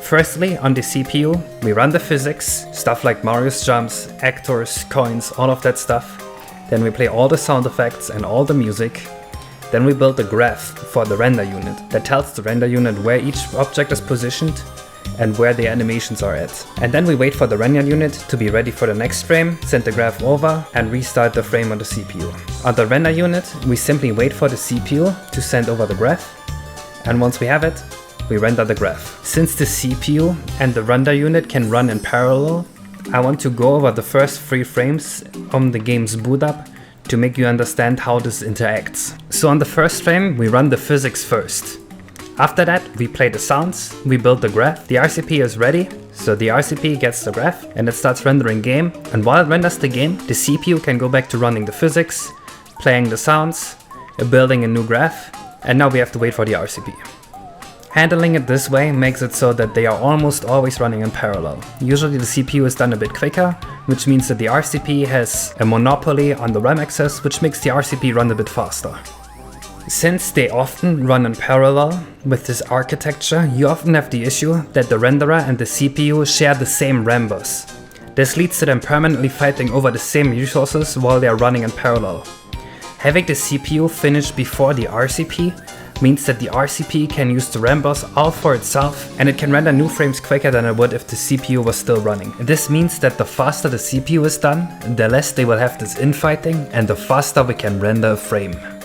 Firstly, on the CPU, we run the physics, stuff like Mario's jumps, actors, coins, all of that stuff. Then we play all the sound effects and all the music. Then we build a graph for the render unit that tells the render unit where each object is positioned and where the animations are at. And then we wait for the render unit to be ready for the next frame, send the graph over, and restart the frame on the CPU. On the render unit, we simply wait for the CPU to send over the graph, and once we have it, we render the graph. Since the CPU and the render unit can run in parallel, I want to go over the first 3 frames on the game's boot up to make you understand how this interacts. So on the first frame, we run the physics first. After that, we play the sounds, we build the graph, the RCP is ready, so the RCP gets the graph and it starts rendering game, and while it renders the game, the CPU can go back to running the physics, playing the sounds, building a new graph, and now we have to wait for the RCP. Handling it this way makes it so that they are almost always running in parallel. Usually the CPU is done a bit quicker, which means that the RCP has a monopoly on the RAM access, which makes the RCP run a bit faster. Since they often run in parallel with this architecture, you often have the issue that the renderer and the CPU share the same RAM bus. This leads to them permanently fighting over the same resources while they are running in parallel. Having the CPU finish before the RCP means that the RCP can use the RAM bus all for itself, and it can render new frames quicker than it would if the CPU was still running. This means that the faster the CPU is done, the less they will have this infighting, and the faster we can render a frame.